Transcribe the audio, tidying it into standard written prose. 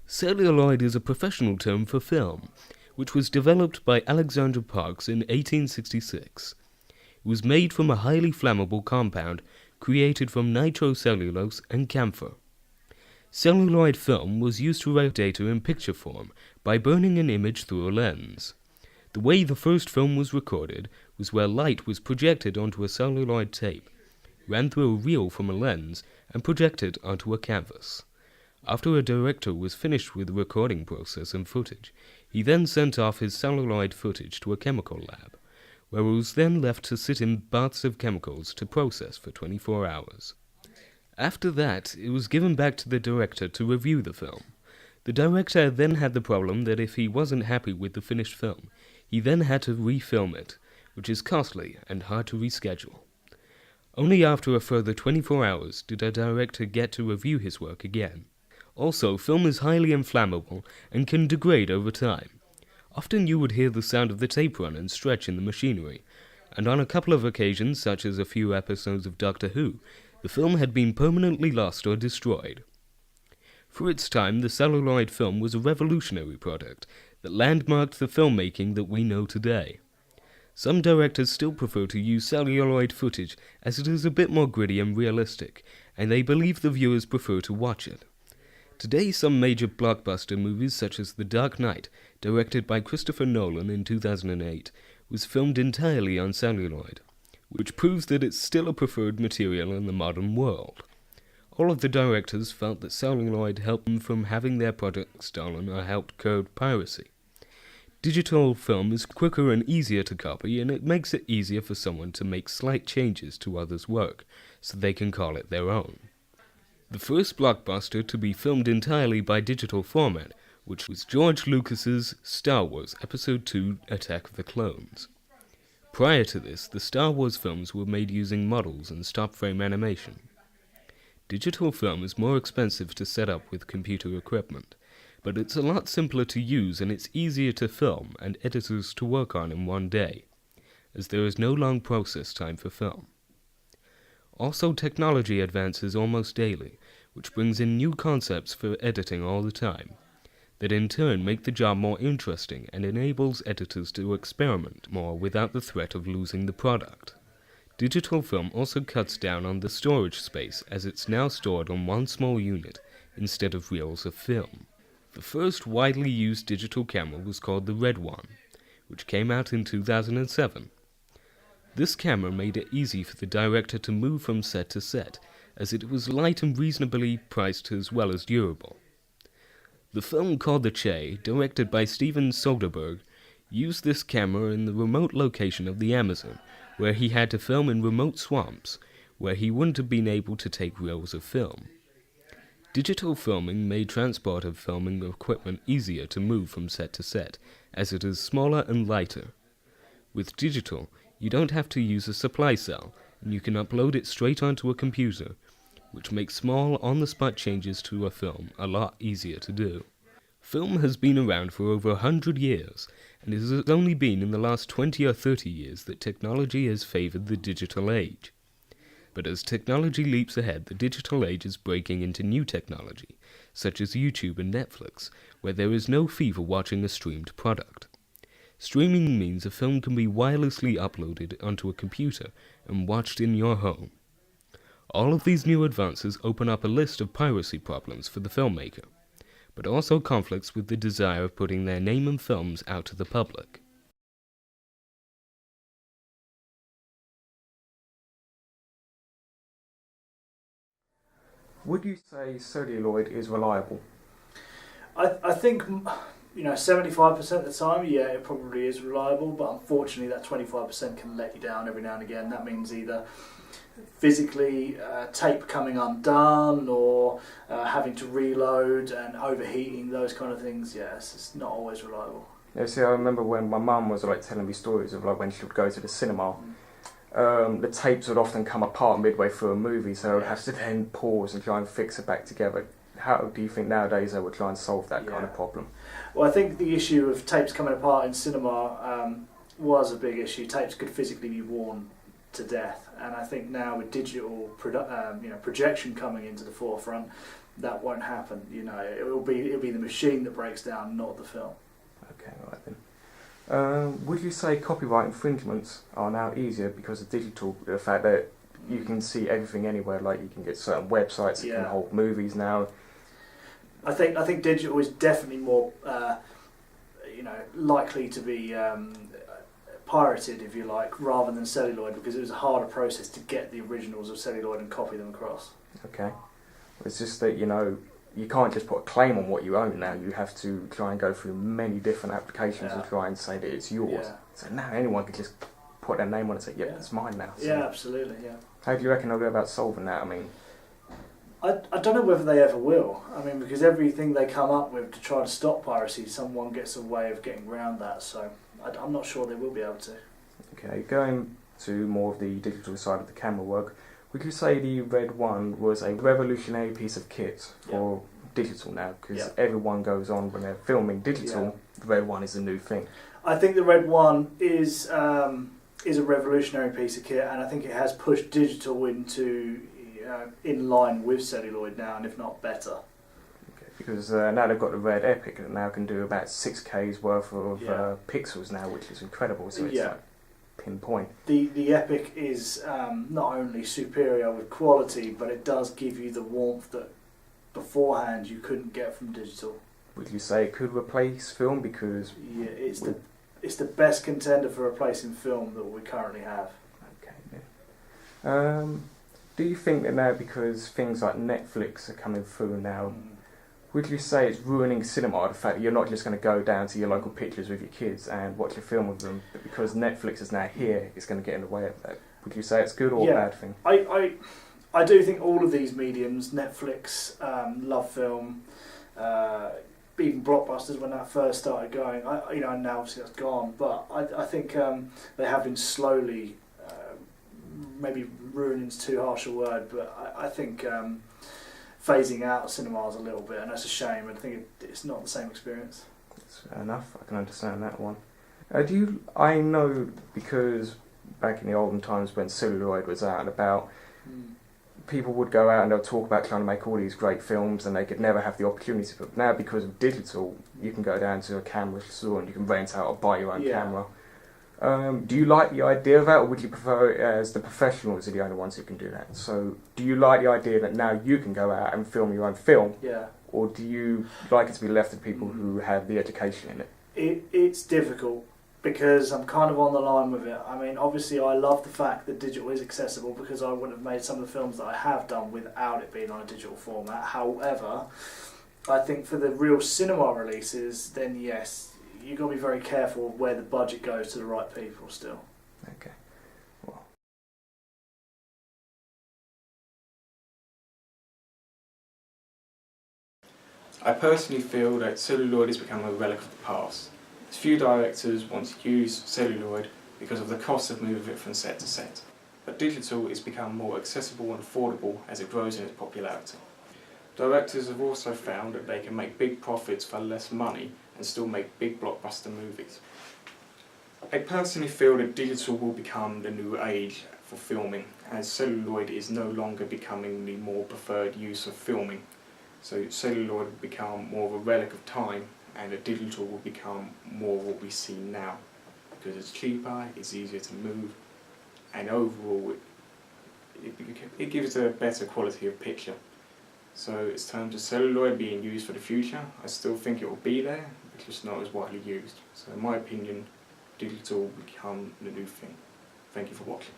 Celluloid is a professional term for film, which was developed by Alexander Parkes in 1866. It was made from a highly flammable compound created from nitrocellulose and camphor. Celluloid film was used to write data in picture form by burning an image through a lens. The way the first film was recorded was where light was projected onto a celluloid tape, ran through a reel from a lens, and projected onto a canvas. After a director was finished with the recording process and footage, he then sent off his celluloid footage to a chemical lab, where it was then left to sit in baths of chemicals to process for 24 hours. After that, it was given back to the director to review the film. The director then had the problem that if he wasn't happy with the finished film, he then had to refilm it, which is costly and hard to reschedule. Only after a further 24 hours did a director get to review his work again. Also, film is highly inflammable and can degrade over time. Often you would hear the sound of the tape run and stretch in the machinery, and on a couple of occasions, such as a few episodes of Doctor Who, the film had been permanently lost or destroyed. For its time, the celluloid film was a revolutionary product that landmarked the filmmaking that we know today. Some directors still prefer to use celluloid footage as it is a bit more gritty and realistic, and they believe the viewers prefer to watch it. Today, some major blockbuster movies such as The Dark Knight, directed by Christopher Nolan in 2008, was filmed entirely on celluloid, which proves that it's still a preferred material in the modern world. All of the directors felt that celluloid helped them from having their products stolen or helped curb piracy. Digital film is quicker and easier to copy, and it makes it easier for someone to make slight changes to others' work, so they can call it their own. The first blockbuster to be filmed entirely by digital format, which was George Lucas's Star Wars Episode II: Attack of the Clones. Prior to this, the Star Wars films were made using models and stop-frame animation. Digital film is more expensive to set up with computer equipment, but it's a lot simpler to use and it's easier to film and editors to work on in one day, as there is no long process time for film. Also, technology advances almost daily, which brings in new concepts for editing all the time, that in turn make the job more interesting and enables editors to experiment more without the threat of losing the product. Digital film also cuts down on the storage space as it's now stored on one small unit instead of reels of film. The first widely used digital camera was called the Red One, which came out in 2007. This camera made it easy for the director to move from set to set, as it was light and reasonably priced as well as durable. The film called The Che, directed by Steven Soderbergh, used this camera in the remote location of the Amazon, where he had to film in remote swamps, where he wouldn't have been able to take reels of film. Digital filming made transport of filming equipment easier to move from set to set, as it is smaller and lighter. With digital, you don't have to use a supply cell, and you can upload it straight onto a computer, which makes small, on-the-spot changes to a film a lot easier to do. Film has been around for over 100 years, and it has only been in the last 20 or 30 years that technology has favored the digital age. But as technology leaps ahead, the digital age is breaking into new technology, such as YouTube and Netflix, where there is no fee for watching a streamed product. Streaming means a film can be wirelessly uploaded onto a computer and watched in your home. All of these new advances open up a list of piracy problems for the filmmaker, but also conflicts with the desire of putting their name and films out to the public. Would you say celluloid is reliable? I think 75% of the time, yeah, it probably is reliable, but unfortunately that 25% can let you down every now and again. That means either physically tape coming undone or having to reload and overheating, those kind of things. Yeah, it's not always reliable. Yeah, see, I remember when my mum was telling me stories of when she would go to the cinema. The tapes would often come apart midway through a movie, so I would have to then pause and try and fix it back together. How do you think nowadays they would try and solve that kind of problem? Well, I think the issue of tapes coming apart in cinema was a big issue. Tapes could physically be worn to death, and I think now with digital projection coming into the forefront, that won't happen. You know, it'll be the machine that breaks down, not the film. Okay, right then. Would you say copyright infringements are now easier because of digital? The fact that you can see everything anywhere, like you can get certain websites that can hold movies now. I think digital is definitely more, likely to be pirated, if you like, rather than celluloid, because it was a harder process to get the originals of celluloid and copy them across. Okay. It's just that, you can't just put a claim on what you own now. You have to try and go through many different applications to try and say that it's yours. Yeah. So now anyone can just put their name on it and say, yep, it's mine now. So yeah, absolutely, yeah. how do you reckon they'll go about solving that? I mean, I don't know whether they ever will. I mean, because everything they come up with to try to stop piracy, someone gets a way of getting around that. So I'm not sure they will be able to. Okay, going to more of the digital side of the camera work, would you say the Red One was a revolutionary piece of kit for digital now? Because everyone goes on when they're filming digital, the Red One is a new thing. I think the Red One is a revolutionary piece of kit, and I think it has pushed digital into in line with celluloid now, and if not better. Okay, because now they've got the Red Epic that now can do about 6K's worth of pixels now, which is incredible. So it's like pinpoint. The Epic is not only superior with quality, but it does give you the warmth that beforehand you couldn't get from digital. Would you say it could replace film? Because it's the best contender for replacing film that we currently have. Okay. Yeah. Do you think that now, because things like Netflix are coming through now, would you say it's ruining cinema, the fact that you're not just going to go down to your local pictures with your kids and watch a film with them, but because Netflix is now here, it's going to get in the way of that? Would you say it's good or a bad thing? I do think all of these mediums, Netflix, Love Film, even Blockbusters when that first started going, and now obviously that's gone, but I think they have been slowly, maybe ruining's too harsh a word, but I think phasing out cinemas a little bit, and that's a shame. I think it's not the same experience. That's fair enough, I can understand that one. I know, because back in the olden times when celluloid was out and about, people would go out and they'll talk about trying to make all these great films and they could never have the opportunity. But now, because of digital, you can go down to a camera store and you can rent out or buy your own camera. Do you like the idea of that, or would you prefer it as the professionals are the only ones who can do that? So do you like the idea that now you can go out and film your own film? Yeah. Or do you like it to be left to people who have the education in it? It's difficult, because I'm kind of on the line with it. I mean, obviously I love the fact that digital is accessible, because I wouldn't have made some of the films that I have done without it being on a digital format. However, I think for the real cinema releases, then yes, you've got to be very careful of where the budget goes to the right people still. Okay. Well. I personally feel that celluloid has become a relic of the past. Few directors want to use celluloid because of the cost of moving it from set to set. But digital is become more accessible and affordable as it grows in its popularity. Directors have also found that they can make big profits for less money and still make big blockbuster movies. I personally feel that digital will become the new age for filming, as celluloid is no longer becoming the more preferred use of filming. So celluloid will become more of a relic of time, and the digital will become more what we see now, because it's cheaper, it's easier to move, and overall it gives a better quality of picture. So it's terms of celluloid being used for the future. I still think it will be there, but just not as widely used. So in my opinion, digital will become the new thing. Thank you for watching.